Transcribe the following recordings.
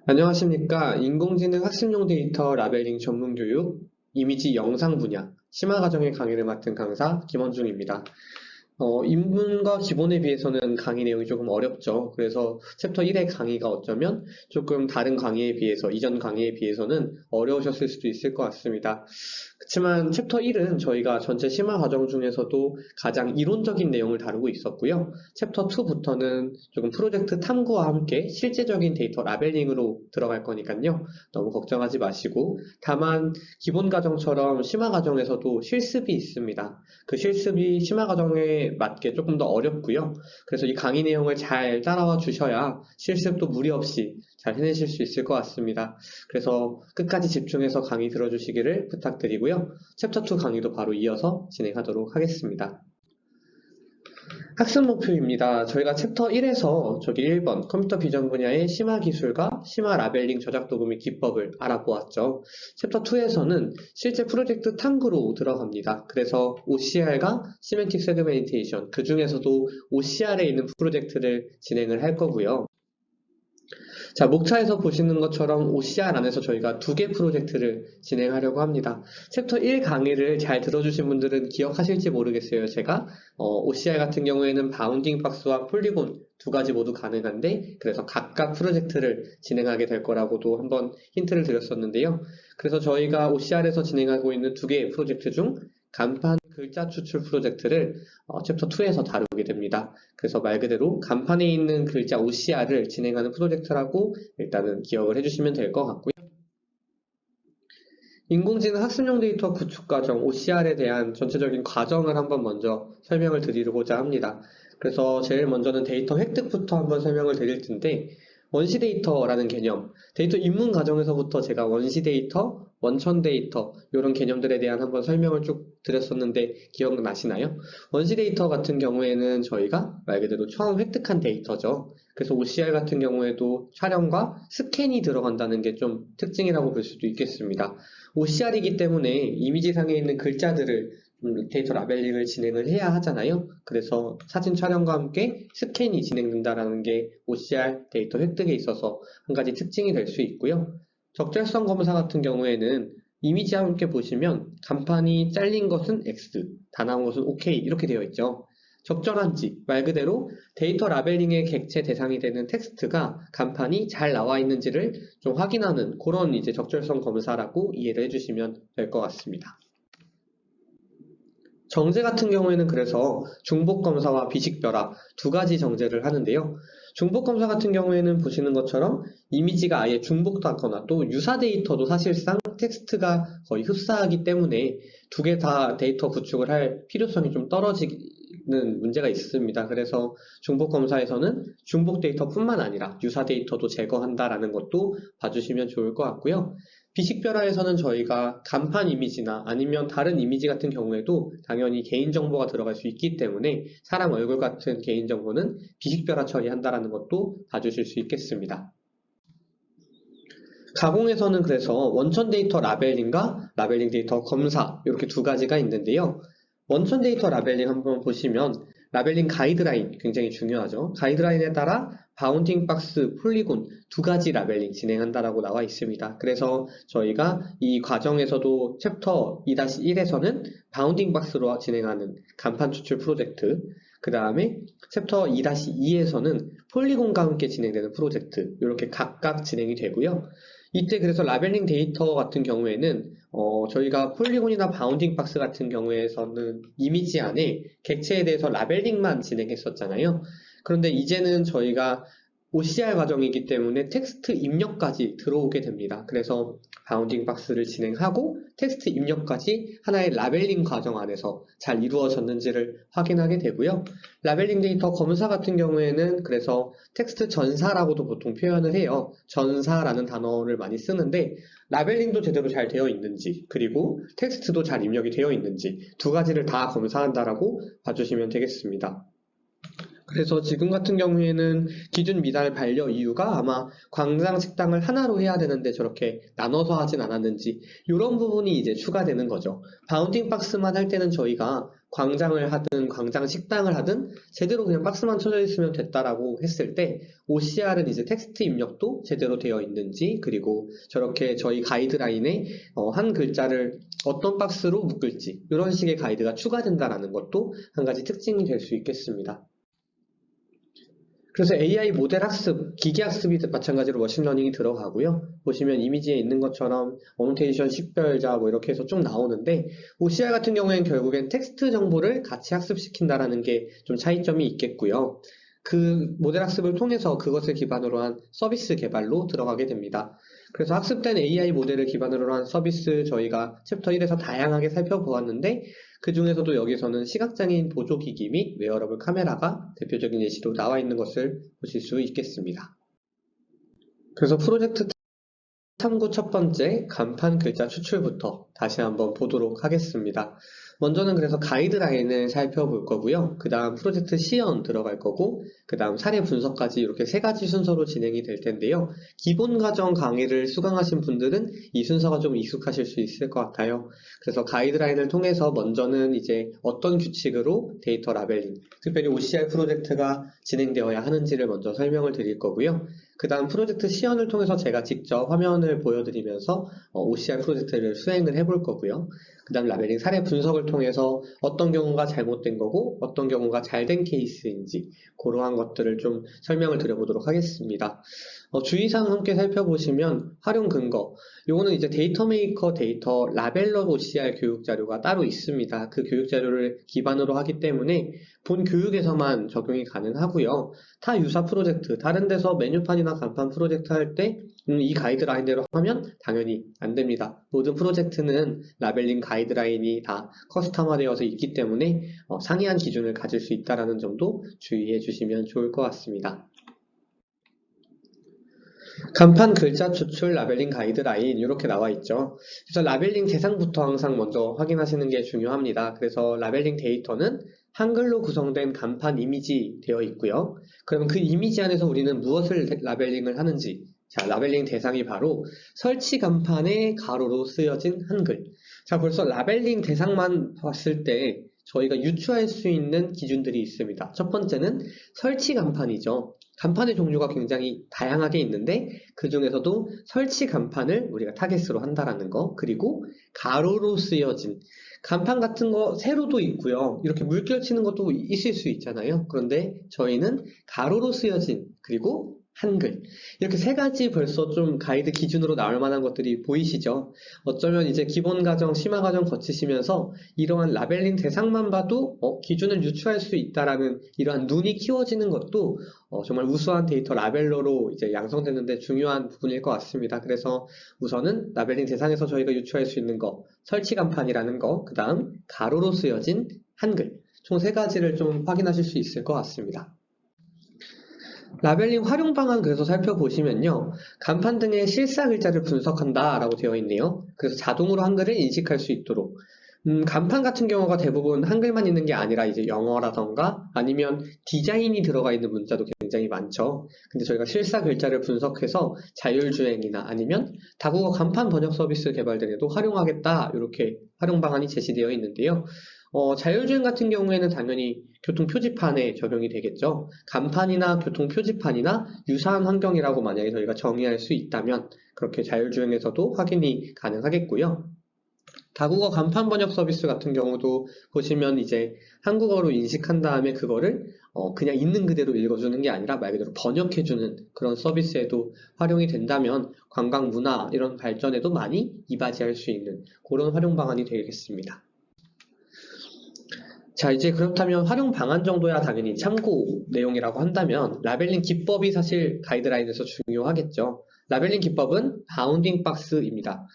안녕하십니까. 인공지능 학습용 데이터 라벨링 전문 교육, 이미지 영상 분야, 심화과정의 강의를 맡은 강사 김원중입니다. 인문과 기본에 비해서는 강의 내용이 조금 어렵죠. 그래서 챕터 1의 강의가 어쩌면 조금 다른 강의에 비해서, 이전 강의에 비해서는 어려우셨을 수도 있을 것 같습니다. 그렇지만 챕터 1은 저희가 전체 심화 과정 중에서도 가장 이론적인 내용을 다루고 있었고요. 챕터 2부터는 조금 프로젝트 탐구와 함께 실제적인 데이터 라벨링으로 들어갈 거니까요. 너무 걱정하지 마시고, 다만 기본 과정처럼 심화 과정에서도 실습이 있습니다. 그 실습이 심화 과정에 맞게 조금 더 어렵고요. 그래서 이 강의 내용을 잘 따라와 주셔야 실습도 무리 없이 잘 해내실 수 있을 것 같습니다. 그래서 끝까지 집중해서 강의 들어주시기를 부탁드리고요. 챕터 2 강의도 바로 이어서 진행하도록 하겠습니다. 학습 목표입니다. 저희가 챕터 1에서 저기 1번 컴퓨터 비전 분야의 심화 기술과 심화 라벨링 저작 도구 및 기법을 알아보았죠. 챕터 2에서는 실제 프로젝트 탐구로 들어갑니다. 그래서 OCR과 시멘틱 세그멘테이션, 그 중에서도 OCR에 있는 프로젝트를 진행을 할 거고요. 자, 목차에서 보시는 것처럼 OCR 안에서 저희가 2개 프로젝트를 진행하려고 합니다. 챕터 1 강의를 잘 들어주신 분들은 기억하실지 모르겠어요. 제가 OCR 같은 경우에는 바운딩 박스와 폴리곤 2가지 모두 가능한데, 그래서 각각 프로젝트를 진행하게 될 거라고도 한번 힌트를 드렸었는데요. 그래서 저희가 OCR에서 진행하고 있는 2개의 프로젝트 중 간판 글자 추출 프로젝트를 챕터 2에서 다루게 됩니다. 그래서 말 그대로 간판에 있는 글자 OCR을 진행하는 프로젝트라고 일단은 기억을 해주시면 될 것 같고요. 인공지능 학습용 데이터 구축 과정 OCR에 대한 전체적인 과정을 한번 먼저 설명을 드리고자 합니다. 그래서 제일 먼저는 데이터 획득부터 한번 설명을 드릴 텐데, 원시 데이터라는 개념, 데이터 입문 과정에서부터 제가 원시 데이터, 원천 데이터 이런 개념들에 대한 한번 설명을 쭉 드렸었는데 기억나시나요? 원시 데이터 같은 경우에는 저희가 말 그대로 처음 획득한 데이터죠. 그래서 OCR 같은 경우에도 촬영과 스캔이 들어간다는 게 좀 특징이라고 볼 수도 있겠습니다. OCR이기 때문에 이미지상에 있는 글자들을 데이터 라벨링을 진행을 해야 하잖아요. 그래서 사진 촬영과 함께 스캔이 진행된다는 게 OCR 데이터 획득에 있어서 한 가지 특징이 될 수 있고요. 적절성 검사 같은 경우에는 이미지와 함께 보시면 간판이 잘린 것은 X, 다 나온 것은 OK 이렇게 되어 있죠. 적절한지, 말 그대로 데이터 라벨링의 객체 대상이 되는 텍스트가 간판이 잘 나와 있는지를 좀 확인하는 그런 이제 적절성 검사라고 이해를 해주시면 될 것 같습니다. 정제 같은 경우에는 그래서 중복 검사와 비식별화 2가지 정제를 하는데요. 중복 검사 같은 경우에는 보시는 것처럼 이미지가 아예 중복하거나 또 유사 데이터도 사실상 텍스트가 거의 흡사하기 때문에 2개 다 데이터 구축을 할 필요성이 좀 떨어지는 문제가 있습니다. 그래서 중복 검사에서는 중복 데이터뿐만 아니라 유사 데이터도 제거한다라는 것도 봐주시면 좋을 것 같고요. 비식별화에서는 저희가 간판 이미지나 아니면 다른 이미지 같은 경우에도 당연히 개인정보가 들어갈 수 있기 때문에 사람 얼굴 같은 개인정보는 비식별화 처리한다는 것도 봐주실 수 있겠습니다. 가공에서는 그래서 원천 데이터 라벨링과 라벨링 데이터 검사 이렇게 2가지가 있는데요. 원천 데이터 라벨링 한번 보시면 라벨링 가이드라인 굉장히 중요하죠. 가이드라인에 따라 바운딩 박스, 폴리곤 2가지 라벨링 진행한다라고 나와 있습니다. 그래서 저희가 이 과정에서도 챕터 2-1에서는 바운딩 박스로 진행하는 간판 추출 프로젝트, 그 다음에 챕터 2-2에서는 폴리곤과 함께 진행되는 프로젝트 이렇게 각각 진행이 되고요. 이때 그래서 라벨링 데이터 같은 경우에는 저희가 폴리곤이나 바운딩 박스 같은 경우에서는 이미지 안에 객체에 대해서 라벨링만 진행했었잖아요. 그런데 이제는 저희가 OCR 과정이기 때문에 텍스트 입력까지 들어오게 됩니다. 그래서 바운딩 박스를 진행하고 텍스트 입력까지 하나의 라벨링 과정 안에서 잘 이루어졌는지를 확인하게 되고요. 라벨링 데이터 검사 같은 경우에는 그래서 텍스트 전사라고도 보통 표현을 해요. 전사라는 단어를 많이 쓰는데 라벨링도 제대로 잘 되어 있는지, 그리고 텍스트도 잘 입력이 되어 있는지 2가지를 다 검사한다라고 봐주시면 되겠습니다. 그래서 지금 같은 경우에는 기준 미달 반려 이유가 아마 광장 식당을 하나로 해야 되는데 저렇게 나눠서 하진 않았는지 이런 부분이 이제 추가되는 거죠. 바운딩 박스만 할 때는 저희가 광장을 하든 광장 식당을 하든 제대로 그냥 박스만 쳐져 있으면 됐다라고 했을 때 OCR은 이제 텍스트 입력도 제대로 되어 있는지 그리고 저렇게 저희 가이드라인에 한 글자를 어떤 박스로 묶을지 이런 식의 가이드가 추가된다라는 것도 한 가지 특징이 될 수 있겠습니다. 그래서 AI 모델 학습, 기계 학습이 마찬가지로 머신러닝이 들어가고요. 보시면 이미지에 있는 것처럼 어노테이션, 식별자 뭐 이렇게 해서 쭉 나오는데 OCR 같은 경우에는 결국엔 텍스트 정보를 같이 학습시킨다라는 게 좀 차이점이 있겠고요. 그 모델 학습을 통해서 그것을 기반으로 한 서비스 개발로 들어가게 됩니다. 그래서 학습된 AI 모델을 기반으로 한 서비스 저희가 챕터 1에서 다양하게 살펴보았는데 그 중에서도 여기서는 시각장애인 보조기기 및 웨어러블 카메라가 대표적인 예시로 나와 있는 것을 보실 수 있겠습니다. 그래서 프로젝트 탐구 첫 번째 간판 글자 추출부터 다시 한번 보도록 하겠습니다. 먼저는 그래서 가이드라인을 살펴볼 거고요. 그 다음 프로젝트 시연 들어갈 거고 그 다음 사례 분석까지 이렇게 세 가지 순서로 진행이 될 텐데요. 기본 과정 강의를 수강하신 분들은 이 순서가 좀 익숙하실 수 있을 것 같아요. 그래서 가이드라인을 통해서 먼저는 이제 어떤 규칙으로 데이터 라벨링, 특별히 OCR 프로젝트가 진행되어야 하는지를 먼저 설명을 드릴 거고요. 그 다음 프로젝트 시연을 통해서 제가 직접 화면을 보여드리면서 OCR 프로젝트를 수행을 해볼 거고요. 그 다음 라벨링 사례 분석을 통해서 어떤 경우가 잘못된 거고 어떤 경우가 잘된 케이스인지 그러한 것들을 좀 설명을 드려보도록 하겠습니다. 주의사항 함께 살펴보시면 활용 근거, 요거는 이제 데이터 메이커 데이터 라벨러 OCR 교육 자료가 따로 있습니다. 그 교육 자료를 기반으로 하기 때문에 본 교육에서만 적용이 가능하고요. 타 유사 프로젝트, 다른 데서 메뉴판이나 간판 프로젝트 할 때 이 가이드라인대로 하면 당연히 안 됩니다. 모든 프로젝트는 라벨링 가이드라인이 다 커스텀화되어서 있기 때문에 상이한 기준을 가질 수 있다는 점도 주의해 주시면 좋을 것 같습니다. 간판 글자 추출 라벨링 가이드라인 이렇게 나와 있죠. 그래서 라벨링 대상부터 항상 먼저 확인하시는 게 중요합니다. 그래서 라벨링 데이터는 한글로 구성된 간판 이미지 되어 있고요. 그러면 그 이미지 안에서 우리는 무엇을 라벨링을 하는지, 자, 라벨링 대상이 바로 설치 간판에 가로로 쓰여진 한글. 자, 벌써 라벨링 대상만 봤을 때 저희가 유추할 수 있는 기준들이 있습니다. 첫 번째는 설치 간판이죠. 간판의 종류가 굉장히 다양하게 있는데 그 중에서도 설치 간판을 우리가 타겟으로 한다라는 거, 그리고 가로로 쓰여진 간판 같은 거 세로도 있고요. 이렇게 물결 치는 것도 있을 수 있잖아요. 그런데 저희는 가로로 쓰여진 그리고 한글, 이렇게 세 가지 벌써 좀 가이드 기준으로 나올 만한 것들이 보이시죠? 어쩌면 이제 기본 과정, 심화 과정 거치시면서 이러한 라벨링 대상만 봐도 기준을 유추할 수 있다라는 이러한 눈이 키워지는 것도 정말 우수한 데이터 라벨러로 이제 양성되는데 중요한 부분일 것 같습니다. 그래서 우선은 라벨링 대상에서 저희가 유추할 수 있는 거, 설치 간판이라는 거, 그 다음 가로로 쓰여진 한글, 총 세 가지를 좀 확인하실 수 있을 것 같습니다. 라벨링 활용 방안 그래서 살펴보시면요. 간판 등의 실사 글자를 분석한다 라고 되어 있네요. 그래서 자동으로 한글을 인식할 수 있도록. 간판 같은 경우가 대부분 한글만 있는 게 아니라 이제 영어라던가 아니면 디자인이 들어가 있는 문자도 굉장히 많죠. 근데 저희가 실사 글자를 분석해서 자율주행이나 아니면 다국어 간판 번역 서비스 개발 등에도 활용하겠다 이렇게 활용 방안이 제시되어 있는데요. 자율주행 같은 경우에는 당연히 교통표지판에 적용이 되겠죠. 간판이나 교통표지판이나 유사한 환경이라고 만약에 저희가 정의할 수 있다면 그렇게 자율주행에서도 확인이 가능하겠고요. 다국어 간판 번역 서비스 같은 경우도 보시면 이제 한국어로 인식한 다음에 그거를 그냥 있는 그대로 읽어주는 게 아니라 말 그대로 번역해주는 그런 서비스에도 활용이 된다면 관광 문화 이런 발전에도 많이 이바지할 수 있는 그런 활용 방안이 되겠습니다. 자, 이제 그렇다면 활용 방안 정도야 당연히 참고 내용이라고 한다면 라벨링 기법이 사실 가이드라인에서 중요하겠죠. 라벨링 기법은 바운딩 박스입니다.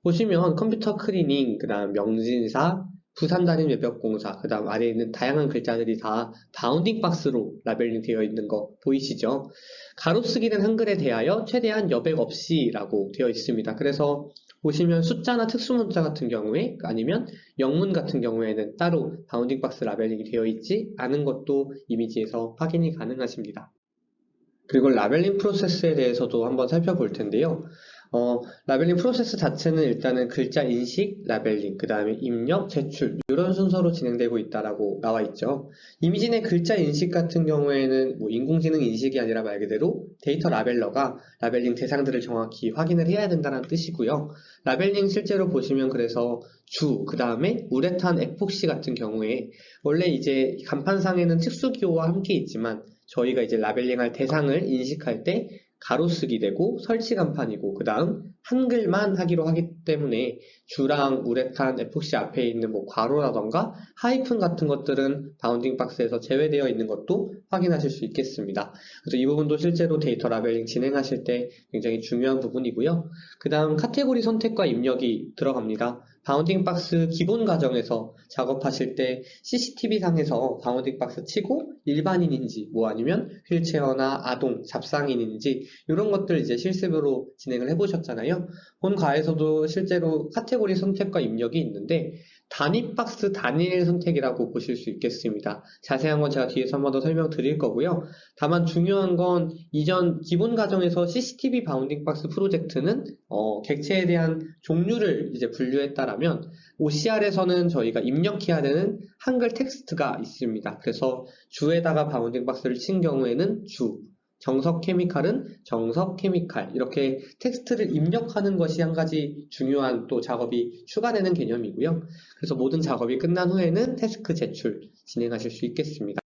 보시면 컴퓨터 클리닝, 그 다음 명진사, 부산단임 외벽공사, 그 다음 아래에 있는 다양한 글자들이 다 바운딩 박스로 라벨링 되어 있는 거 보이시죠? 가로쓰기는 한글에 대하여 최대한 여백 없이라고 되어 있습니다. 그래서 보시면 숫자나 특수문자 같은 경우에 아니면 영문 같은 경우에는 따로 바운딩 박스 라벨링이 되어 있지 않은 것도 이미지에서 확인이 가능하십니다. 그리고 라벨링 프로세스에 대해서도 한번 살펴볼 텐데요. 라벨링 프로세스 자체는 일단은 글자 인식, 라벨링, 그 다음에 입력, 제출 이런 순서로 진행되고 있다라고 나와 있죠. 이미지 내 글자 인식 같은 경우에는 뭐 인공지능 인식이 아니라 말 그대로 데이터 라벨러가 라벨링 대상들을 정확히 확인을 해야 된다는 뜻이고요. 라벨링 실제로 보시면 그래서 그 다음에 우레탄 에폭시 같은 경우에 원래 이제 간판상에는 특수기호와 함께 있지만 저희가 이제 라벨링할 대상을 인식할 때 가로쓰기 되고 설치 간판이고 그 다음 한글만 하기로 하기 때문에 주랑 우레탄 에폭시 앞에 있는 뭐 괄호라던가 하이픈 같은 것들은 바운딩 박스에서 제외되어 있는 것도 확인하실 수 있겠습니다. 그래서 이 부분도 실제로 데이터 라벨링 진행하실 때 굉장히 중요한 부분이고요. 그 다음 카테고리 선택과 입력이 들어갑니다. 바운딩 박스 기본 과정에서 작업하실 때 CCTV 상에서 바운딩 박스 치고 일반인인지 뭐 아니면 휠체어나 아동, 잡상인인지 이런 것들 이제 실습으로 진행을 해보셨잖아요. 본과에서도 실제로 카테고리 선택과 입력이 있는데 단위 박스 단일 선택이라고 보실 수 있겠습니다. 자세한 건 제가 뒤에서 한 번 더 설명드릴 거고요. 다만 중요한 건 이전 기본 과정에서 CCTV 바운딩 박스 프로젝트는 객체에 대한 종류를 이제 분류했다라면 OCR에서는 저희가 입력해야 되는 한글 텍스트가 있습니다. 그래서 주에다가 바운딩 박스를 친 경우에는 주, 정석 케미칼은 정석 케미칼 이렇게 텍스트를 입력하는 것이 한 가지 중요한 또 작업이 추가되는 개념이고요. 그래서 모든 작업이 끝난 후에는 태스크 제출 진행하실 수 있겠습니다.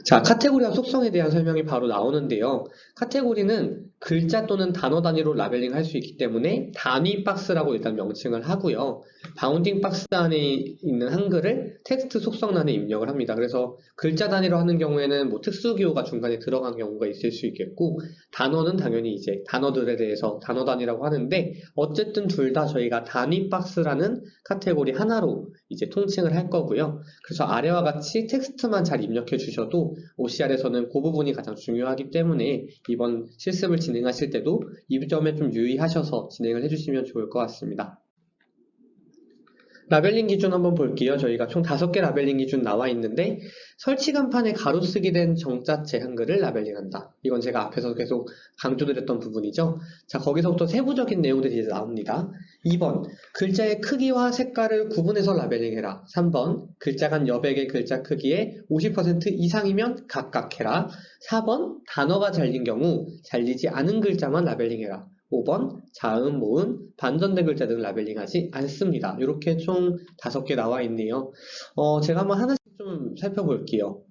자, 카테고리와 속성에 대한 설명이 바로 나오는데요. 카테고리는 글자 또는 단어 단위로 라벨링 할 수 있기 때문에 단위 박스라고 일단 명칭을 하고요. 바운딩 박스 안에 있는 한글을 텍스트 속성란에 입력을 합니다. 그래서 글자 단위로 하는 경우에는 뭐 특수기호가 중간에 들어간 경우가 있을 수 있겠고, 단어는 당연히 이제 단어들에 대해서 단어 단위라고 하는데, 어쨌든 둘 다 저희가 단위 박스라는 카테고리 하나로 이제 통칭을 할 거고요. 그래서 아래와 같이 텍스트만 잘 입력해 주셔도 OCR에서는 그 부분이 가장 중요하기 때문에 이번 실습을 진행하실 때도 이 점에 좀 유의하셔서 진행을 해주시면 좋을 것 같습니다. 라벨링 기준 한번 볼게요. 저희가 총 5개 라벨링 기준 나와 있는데 설치 간판에 가로쓰기 된 정자체 한글을 라벨링한다. 이건 제가 앞에서 계속 강조드렸던 부분이죠. 자, 거기서부터 세부적인 내용들이 이제 나옵니다. 2번, 글자의 크기와 색깔을 구분해서 라벨링해라. 3번, 글자 간 여백의 글자 크기의 50% 이상이면 각각 해라. 4번, 단어가 잘린 경우 잘리지 않은 글자만 라벨링해라. 5번, 자음, 모음, 반전된 글자 등 라벨링하지 않습니다. 이렇게 총 5개 나와 있네요. 제가 한번 하나씩 좀 살펴볼게요.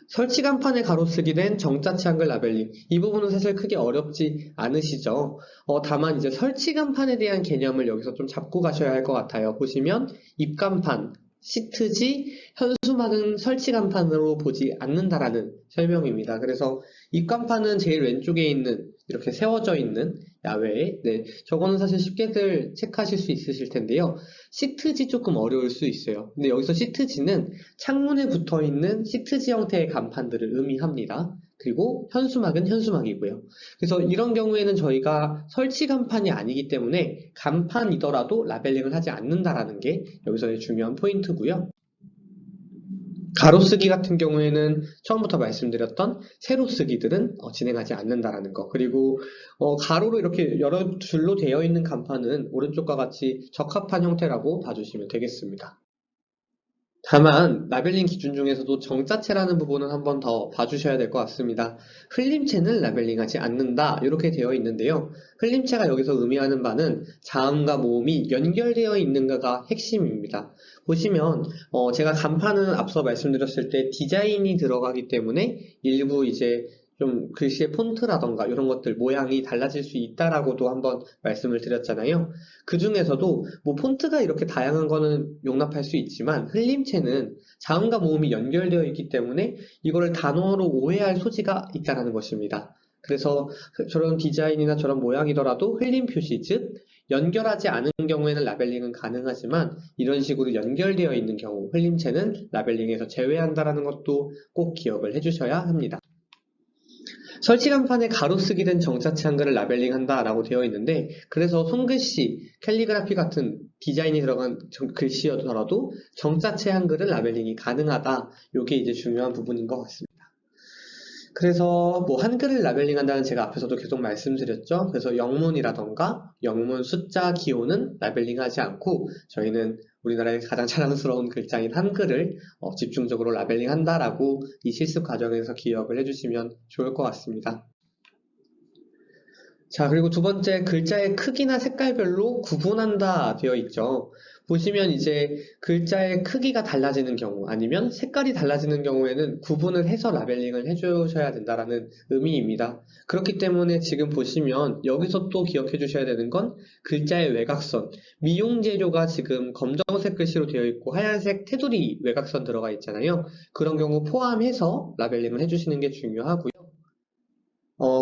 설치 간판에 가로쓰기 된 정자체 한글 라벨링. 이 부분은 사실 크게 어렵지 않으시죠? 다만 이제 설치 간판에 대한 개념을 여기서 좀 잡고 가셔야 할 것 같아요. 보시면 입간판, 시트지, 현수막은 설치 간판으로 보지 않는다라는 설명입니다. 그래서 입간판은 제일 왼쪽에 있는 이렇게 세워져 있는 야외에 저거는 사실 쉽게들 체크하실 수 있으실 텐데요. 시트지 조금 어려울 수 있어요. 근데 여기서 시트지는 창문에 붙어 있는 시트지 형태의 간판들을 의미합니다. 그리고 현수막은 현수막이고요. 그래서 이런 경우에는 저희가 설치 간판이 아니기 때문에 간판이더라도 라벨링을 하지 않는다라는 게 여기서의 중요한 포인트고요. 가로쓰기 같은 경우에는 처음부터 말씀드렸던 세로쓰기들은 진행하지 않는다라는 거. 그리고 가로로 이렇게 여러 줄로 되어 있는 간판은 오른쪽과 같이 적합한 형태라고 봐주시면 되겠습니다. 다만 라벨링 기준 중에서도 정자체라는 부분은 한번 더 봐주셔야 될 것 같습니다. 흘림체는 라벨링하지 않는다 이렇게 되어 있는데요. 흘림체가 여기서 의미하는 바는 자음과 모음이 연결되어 있는가가 핵심입니다. 보시면 제가 간판은 앞서 말씀드렸을 때 디자인이 들어가기 때문에 일부 이제 좀 글씨의 폰트라던가 이런 것들 모양이 달라질 수 있다라고도 한번 말씀을 드렸잖아요. 그 중에서도 뭐 폰트가 이렇게 다양한 거는 용납할 수 있지만 흘림체는 자음과 모음이 연결되어 있기 때문에 이거를 단어로 오해할 소지가 있다는 것입니다. 그래서 저런 디자인이나 저런 모양이더라도 흘림 표시, 즉 연결하지 않은 경우에는 라벨링은 가능하지만 이런 식으로 연결되어 있는 경우 흘림체는 라벨링에서 제외한다는 것도 꼭 기억을 해주셔야 합니다. 설치 간판에 가로쓰기 된 정자체 한글을 라벨링한다 라고 되어 있는데 그래서 손글씨, 캘리그라피 같은 디자인이 들어간 글씨여더라도 정자체 한글은 라벨링이 가능하다. 이게 이제 중요한 부분인 것 같습니다. 그래서 뭐 한글을 라벨링 한다는 제가 앞에서도 계속 말씀드렸죠. 그래서 영문이라던가 영문 숫자 기호는 라벨링하지 않고 저희는 우리나라의 가장 자랑스러운 글자인 한글을 집중적으로 라벨링 한다라고 이 실습 과정에서 기억을 해주시면 좋을 것 같습니다. 자, 그리고 두 번째, 글자의 크기나 색깔별로 구분한다 되어 있죠. 보시면 이제 글자의 크기가 달라지는 경우 아니면 색깔이 달라지는 경우에는 구분을 해서 라벨링을 해주셔야 된다라는 의미입니다. 그렇기 때문에 지금 보시면 여기서 또 기억해 주셔야 되는 건 글자의 외곽선, 미용 재료가 지금 검정색 글씨로 되어 있고 하얀색 테두리 외곽선 들어가 있잖아요. 그런 경우 포함해서 라벨링을 해주시는 게 중요하고요.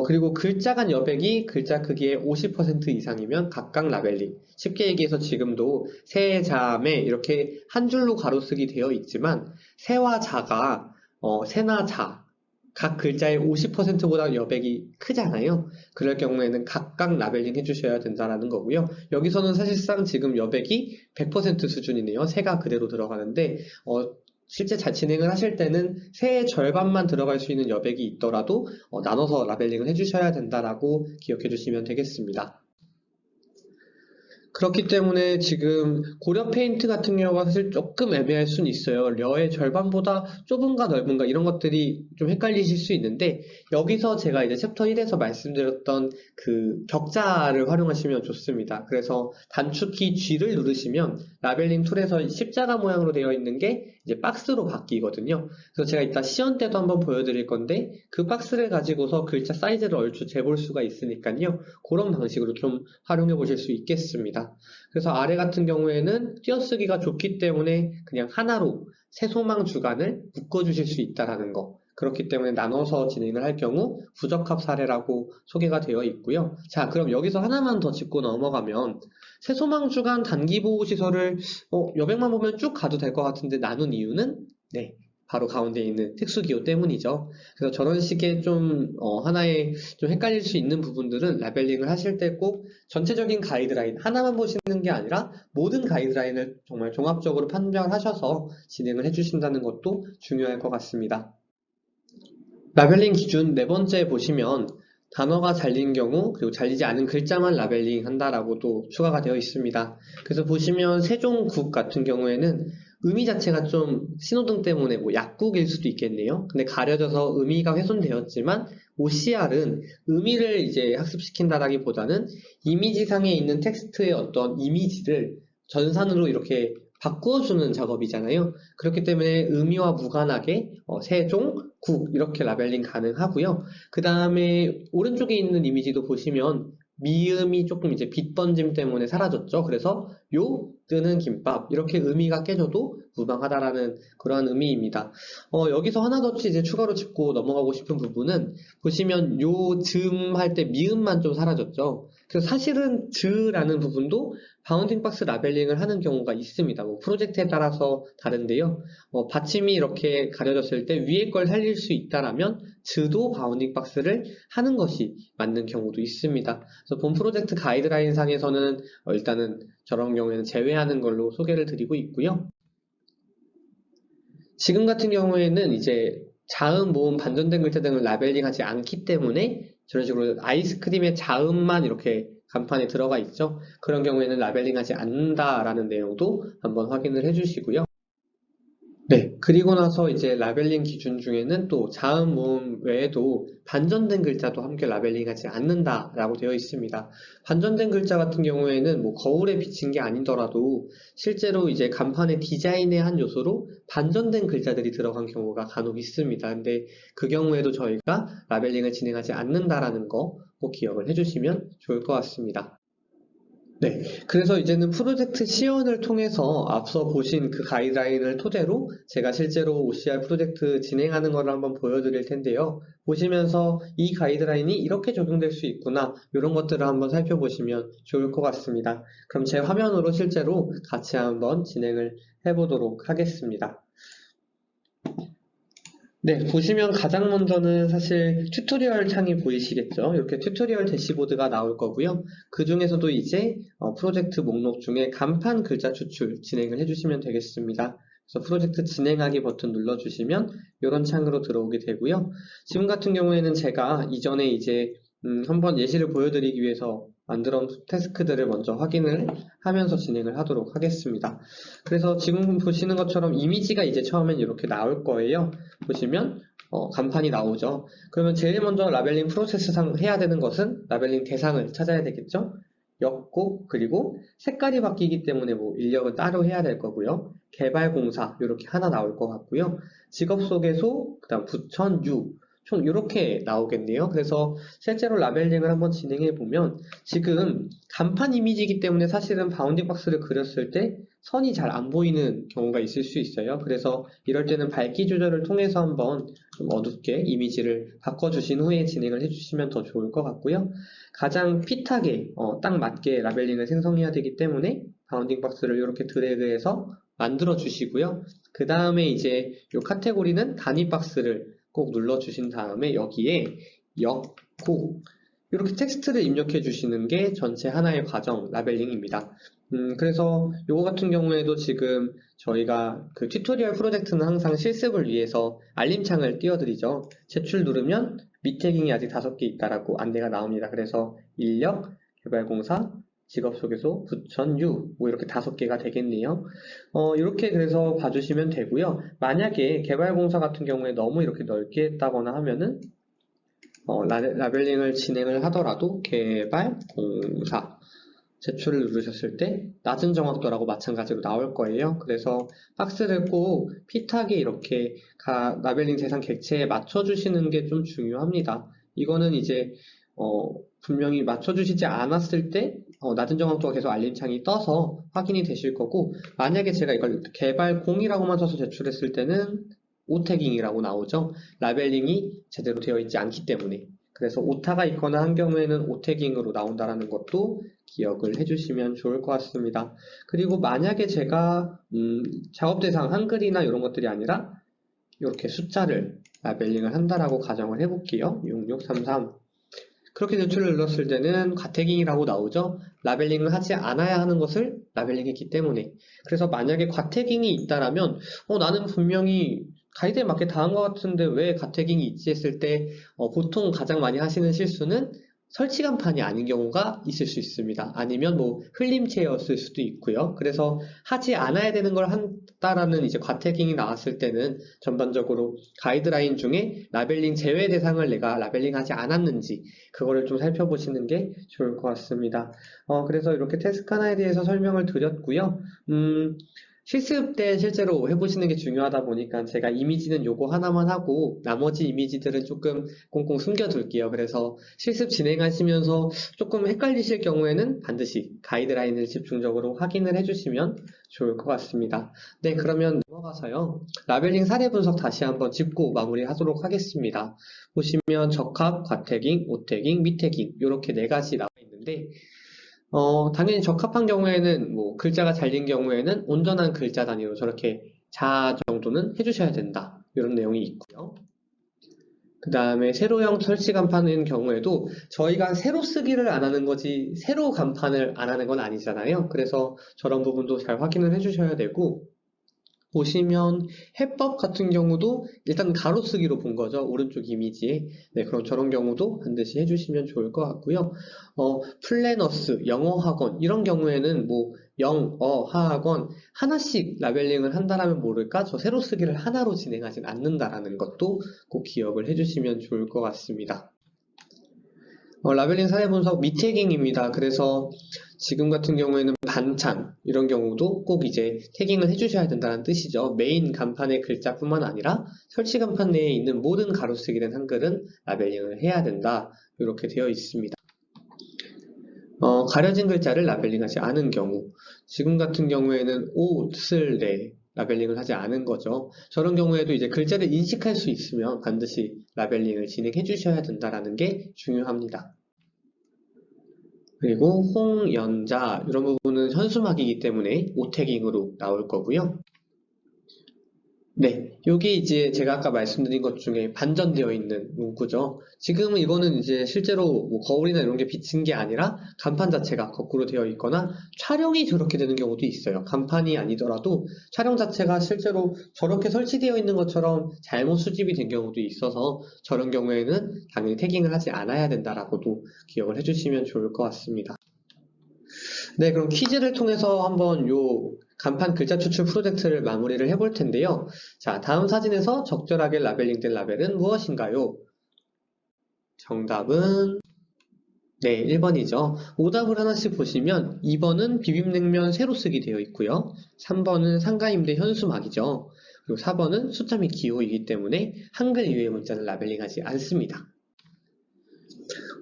그리고 글자 간 여백이 글자 크기의 50% 이상이면 각각 라벨링. 쉽게 얘기해서 지금도 세, 자, 매 이렇게 한 줄로 가로쓰기 되어 있지만 세와 자가 세나 자, 각 글자의 50%보다 여백이 크잖아요. 그럴 경우에는 각각 라벨링 해주셔야 된다는 거고요. 여기서는 사실상 지금 여백이 100% 수준이네요. 세가 그대로 들어가는데 실제 잘 진행을 하실 때는 세의 절반만 들어갈 수 있는 여백이 있더라도 나눠서 라벨링을 해주셔야 된다라고 기억해 주시면 되겠습니다. 그렇기 때문에 지금 고려 페인트 같은 경우가 사실 조금 애매할 수는 있어요. 려의 절반보다 좁은가 넓은가 이런 것들이 좀 헷갈리실 수 있는데 여기서 제가 이제 챕터 1에서 말씀드렸던 그 격자를 활용하시면 좋습니다. 그래서 단축키 G를 누르시면 라벨링 툴에서 십자가 모양으로 되어 있는 게 이제 박스로 바뀌거든요. 그래서 제가 이따 시연 때도 한번 보여드릴 건데 그 박스를 가지고서 글자 사이즈를 얼추 재볼 수가 있으니까요. 그런 방식으로 좀 활용해 보실 수 있겠습니다. 그래서 아래 같은 경우에는 띄어쓰기가 좋기 때문에 그냥 하나로 세소망 주간을 묶어주실 수 있다라는 거. 그렇기 때문에 나눠서 진행을 할 경우 부적합 사례라고 소개가 되어 있고요. 자, 그럼 여기서 하나만 더 짚고 넘어가면 세소망 주간 단기 보호 시설을 여백만 보면 쭉 가도 될 것 같은데 나눈 이유는 네. 바로 가운데 있는 특수기호 때문이죠. 그래서 저런 식의 좀 하나의 좀 헷갈릴 수 있는 부분들은 라벨링을 하실 때 꼭 전체적인 가이드라인 하나만 보시는 게 아니라 모든 가이드라인을 정말 종합적으로 판별하셔서 진행을 해주신다는 것도 중요할 것 같습니다. 라벨링 기준 네 번째 보시면 단어가 잘린 경우 그리고 잘리지 않은 글자만 라벨링 한다라고 또 추가가 되어 있습니다. 그래서 보시면 세종국 같은 경우에는 의미 자체가 좀 신호등 때문에 뭐 약국일 수도 있겠네요. 근데 가려져서 의미가 훼손되었지만 OCR은 의미를 이제 학습시킨다라기보다는 이미지상에 있는 텍스트의 어떤 이미지를 전산으로 이렇게 바꾸어주는 작업이잖아요. 그렇기 때문에 의미와 무관하게 세종, 국 이렇게 라벨링 가능하고요. 그 다음에 오른쪽에 있는 이미지도 보시면 미음이 조금 이제 빛 번짐 때문에 사라졌죠. 그래서 요 뜨는 김밥 이렇게 의미가 깨져도 무방하다라는 그러한 의미입니다. 여기서 하나 더 이제 추가로 짚고 넘어가고 싶은 부분은 보시면 요 즈음 할 때 미음만 좀 사라졌죠. 그래서 사실은 즈라는 부분도 바운딩 박스 라벨링을 하는 경우가 있습니다. 뭐 프로젝트에 따라서 다른데요. 받침이 이렇게 가려졌을 때 위에 걸 살릴 수 있다라면 즈도 바운딩 박스를 하는 것이 맞는 경우도 있습니다. 그래서 본 프로젝트 가이드라인 상에서는 일단은 저런 경우에는 제외하는 걸로 소개를 드리고 있고요. 지금 같은 경우에는 이제 자음, 모음, 반전된 글자 등을 라벨링하지 않기 때문에 저런 식으로 아이스크림의 자음만 이렇게 간판에 들어가 있죠. 그런 경우에는 라벨링하지 않는다라는 내용도 한번 확인을 해주시고요. 네, 그리고 나서 이제 라벨링 기준 중에는 또 자음, 모음 외에도 반전된 글자도 함께 라벨링하지 않는다라고 되어 있습니다. 반전된 글자 같은 경우에는 뭐 거울에 비친 게 아니더라도 실제로 이제 간판의 디자인의 한 요소로 반전된 글자들이 들어간 경우가 간혹 있습니다. 근데 그 경우에도 저희가 라벨링을 진행하지 않는다라는 거 꼭 기억을 해주시면 좋을 것 같습니다. 네, 그래서 이제는 프로젝트 시연을 통해서 앞서 보신 그 가이드라인을 토대로 제가 실제로 OCR 프로젝트 진행하는 걸 한번 보여드릴 텐데요. 보시면서 이 가이드라인이 이렇게 적용될 수 있구나 이런 것들을 한번 살펴보시면 좋을 것 같습니다. 그럼 제 화면으로 실제로 같이 한번 진행을 해보도록 하겠습니다. 네, 보시면 가장 먼저는 사실 튜토리얼 창이 보이시겠죠? 이렇게 튜토리얼 대시보드가 나올 거고요. 그 중에서도 이제 프로젝트 목록 중에 간판 글자 추출 진행을 해주시면 되겠습니다. 그래서 프로젝트 진행하기 버튼 눌러주시면 이런 창으로 들어오게 되고요. 지금 같은 경우에는 제가 이전에 이제 한번 예시를 보여드리기 위해서 만들어 놓은 태스크들을 먼저 확인을 하면서 진행을 하도록 하겠습니다. 그래서 지금 보시는 것처럼 이미지가 이제 처음엔 이렇게 나올 거예요. 보시면 간판이 나오죠. 그러면 제일 먼저 라벨링 프로세스상 해야 되는 것은 라벨링 대상을 찾아야 되겠죠. 였고, 그리고 색깔이 바뀌기 때문에 뭐 인력은 따로 해야 될 거고요. 개발공사 이렇게 하나 나올 것 같고요. 직업소개소, 그 다음 부천, 유, 총 이렇게 나오겠네요. 그래서 실제로 라벨링을 한번 진행해 보면 지금 간판 이미지이기 때문에 사실은 바운딩 박스를 그렸을 때 선이 잘 안 보이는 경우가 있을 수 있어요. 그래서 이럴 때는 밝기 조절을 통해서 한번 좀 어둡게 이미지를 바꿔주신 후에 진행을 해주시면 더 좋을 것 같고요. 가장 핏하게 딱 맞게 라벨링을 생성해야 되기 때문에 바운딩 박스를 이렇게 드래그해서 만들어 주시고요. 그 다음에 이제 이 카테고리는 단위 박스를 꼭 눌러주신 다음에 여기에 였고 이렇게 텍스트를 입력해 주시는 게 전체 하나의 과정 라벨링입니다. 그래서 요거 같은 경우에도 지금 저희가 그 튜토리얼 프로젝트는 항상 실습을 위해서 알림창을 띄워드리죠. 제출 누르면 미태깅이 아직 5개 있다라고 안내가 나옵니다. 그래서 인력, 개발공사, 직업소개소, 부천, 유, 뭐 이렇게 5개가 되겠네요. 이렇게 그래서 봐주시면 되고요. 만약에 개발공사 같은 경우에 너무 이렇게 넓게 했다거나 하면은 라벨링을 진행을 하더라도 개발공사 제출을 누르셨을 때 낮은 정확도라고 마찬가지로 나올 거예요. 그래서 박스를 꼭 핏하게 이렇게 라벨링 대상 객체에 맞춰주시는 게 좀 중요합니다. 이거는 이제 분명히 맞춰주시지 않았을 때 낮은 정확도가 계속 알림창이 떠서 확인이 되실 거고 만약에 제가 이걸 개발 0이라고만 써서 제출했을 때는 오태깅이라고 나오죠. 라벨링이 제대로 되어 있지 않기 때문에 그래서 오타가 있거나 한 경우에는 오태깅으로 나온다는 것도 기억을 해주시면 좋을 것 같습니다. 그리고 만약에 제가 작업 대상 한글이나 이런 것들이 아니라 이렇게 숫자를 라벨링을 한다라고 가정을 해볼게요. 6633 그렇게 제출을 눌렀을 때는 과태깅이라고 나오죠. 라벨링을 하지 않아야 하는 것을 라벨링했기 때문에 그래서 만약에 과태깅이 있다라면 나는 분명히 가이드에 맞게 다 한 것 같은데 왜 과태깅이 있지 했을 때 보통 가장 많이 하시는 실수는 설치 간판이 아닌 경우가 있을 수 있습니다. 아니면 뭐 흘림체였을 수도 있고요. 그래서 하지 않아야 되는 걸 한다라는 이제 과태깅이 나왔을 때는 전반적으로 가이드라인 중에 라벨링 제외 대상을 내가 라벨링하지 않았는지 그거를 좀 살펴보시는 게 좋을 것 같습니다. 그래서 이렇게 태스크 하나에 대해서 설명을 드렸고요. 실습 때 실제로 해보시는 게 중요하다 보니까 제가 이미지는 요거 하나만 하고 나머지 이미지들은 조금 꽁꽁 숨겨둘게요. 그래서 실습 진행하시면서 조금 헷갈리실 경우에는 반드시 가이드라인을 집중적으로 확인을 해주시면 좋을 것 같습니다. 네, 그러면 넘어가서요. 라벨링 사례 분석 다시 한번 짚고 마무리하도록 하겠습니다. 보시면 적합, 과태깅, 오태깅, 미태깅 이렇게 4가지 나와 있는데 당연히 적합한 경우에는 뭐 글자가 잘린 경우에는 온전한 글자 단위로 저렇게 자 정도는 해주셔야 된다. 이런 내용이 있고요. 그 다음에 세로형 설치 간판인 경우에도 저희가 세로 쓰기를 안 하는 거지 세로 간판을 안 하는 건 아니잖아요. 그래서 저런 부분도 잘 확인을 해주셔야 되고 보시면 해법 같은 경우도 일단 가로쓰기로 본 거죠. 오른쪽 이미지에. 네, 그럼 저런 경우도 반드시 해주시면 좋을 것 같고요. 플래너스, 영어 학원 이런 경우에는 뭐 영어 학원 하나씩 라벨링을 한다라면 모를까 저 세로쓰기를 하나로 진행하진 않는다라는 것도 꼭 기억을 해주시면 좋을 것 같습니다. 라벨링 사례 분석 미태깅입니다. 그래서 지금 같은 경우에는 반찬 이런 경우도 꼭 이제 태깅을 해주셔야 된다는 뜻이죠. 메인 간판의 글자뿐만 아니라 설치 간판 내에 있는 모든 가로쓰기 된 한글은 라벨링을 해야 된다. 이렇게 되어 있습니다. 가려진 글자를 라벨링하지 않은 경우 지금 같은 경우에는 옷을 라벨링을 하지 않은 거죠. 저런 경우에도 이제 글자를 인식할 수 있으면 반드시 라벨링을 진행해 주셔야 된다는 게 중요합니다. 그리고 홍, 연자 이런 부분은 현수막이기 때문에 오태깅으로 나올 거고요. 네, 요게 이제 제가 아까 말씀드린 것 중에 반전되어 있는 문구죠. 지금은 이거는 이제 실제로 뭐 거울이나 이런 게 비친 게 아니라 간판 자체가 거꾸로 되어 있거나 촬영이 저렇게 되는 경우도 있어요. 간판이 아니더라도 촬영 자체가 실제로 저렇게 설치되어 있는 것처럼 잘못 수집이 된 경우도 있어서 저런 경우에는 당연히 태깅을 하지 않아야 된다라고도 기억을 해주시면 좋을 것 같습니다. 네, 그럼 퀴즈를 통해서 한번 요 간판 글자 추출 프로젝트를 마무리를 해볼 텐데요. 자, 다음 사진에서 적절하게 라벨링된 라벨은 무엇인가요? 정답은 네, 1번이죠. 오답을 하나씩 보시면 2번은 비빔냉면 새로 쓰기 되어 있고요. 3번은 상가임대 현수막이죠. 그리고 4번은 숫자 및 기호이기 때문에 한글 이외의 문자는 라벨링하지 않습니다.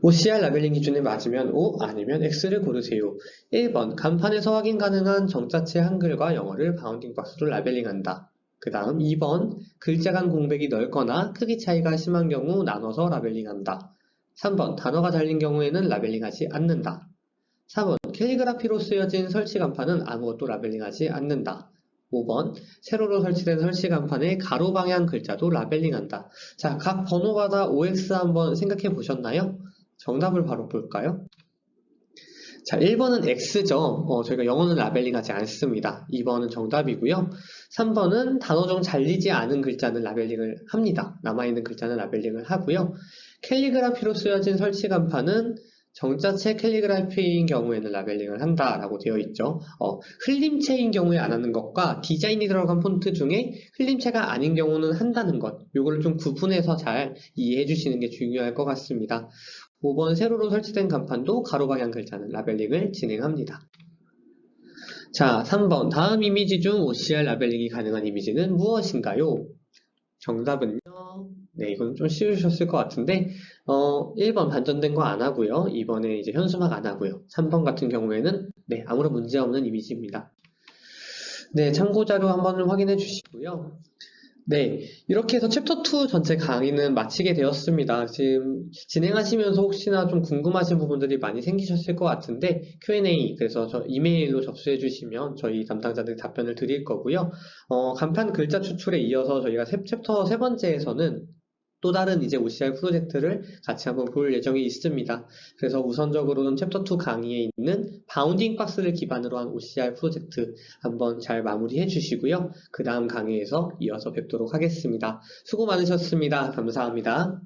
OCR 라벨링 기준에 맞으면 O 아니면 X를 고르세요. 1번 간판에서 확인 가능한 정자체 한글과 영어를 바운딩 박스로 라벨링한다. 그 다음 2번 글자 간 공백이 넓거나 크기 차이가 심한 경우 나눠서 라벨링한다. 3번 단어가 달린 경우에는 라벨링하지 않는다. 4번 캘리그라피로 쓰여진 설치 간판은 아무것도 라벨링하지 않는다. 5번 세로로 설치된 설치 간판에 가로 방향 글자도 라벨링한다. 자, 각 번호마다 OX 한번 생각해 보셨나요? 정답을 바로 볼까요? 자, 1번은 X죠. 저희가 영어는 라벨링하지 않습니다. 2번은 정답이고요. 3번은 단어 중 잘리지 않은 글자는 라벨링을 합니다. 남아있는 글자는 라벨링을 하고요. 캘리그라피로 쓰여진 설치 간판은 정자체 캘리그라피인 경우에는 라벨링을 한다라고 되어 있죠. 흘림체인 경우에 안 하는 것과 디자인이 들어간 폰트 중에 흘림체가 아닌 경우는 한다는 것, 요거를 좀 구분해서 잘 이해해 주시는 게 중요할 것 같습니다. 5번 세로로 설치된 간판도 가로 방향 글자는 라벨링을 진행합니다. 자, 3번 다음 이미지 중 OCR 라벨링이 가능한 이미지는 무엇인가요? 정답은요. 네, 이건 좀 쉬우셨을 것 같은데 1번 반전된 거 안 하고요. 2번에 이제 현수막 안 하고요. 3번 같은 경우에는 네, 아무런 문제 없는 이미지입니다. 네, 참고 자료 한번 확인해 주시고요. 네, 이렇게 해서 챕터 2 전체 강의는 마치게 되었습니다. 지금 진행하시면서 혹시나 좀 궁금하신 부분들이 많이 생기셨을 것 같은데 Q&A 그래서 저 이메일로 접수해 주시면 저희 담당자들이 답변을 드릴 거고요. 간판 글자 추출에 이어서 저희가 챕터 세 번째에서는 또 다른 이제 OCR 프로젝트를 같이 한번 볼 예정이 있습니다. 그래서 우선적으로는 챕터 2 강의에 있는 바운딩 박스를 기반으로 한 OCR 프로젝트 한번 잘 마무리해 주시고요. 그 다음 강의에서 이어서 뵙도록 하겠습니다. 수고 많으셨습니다. 감사합니다.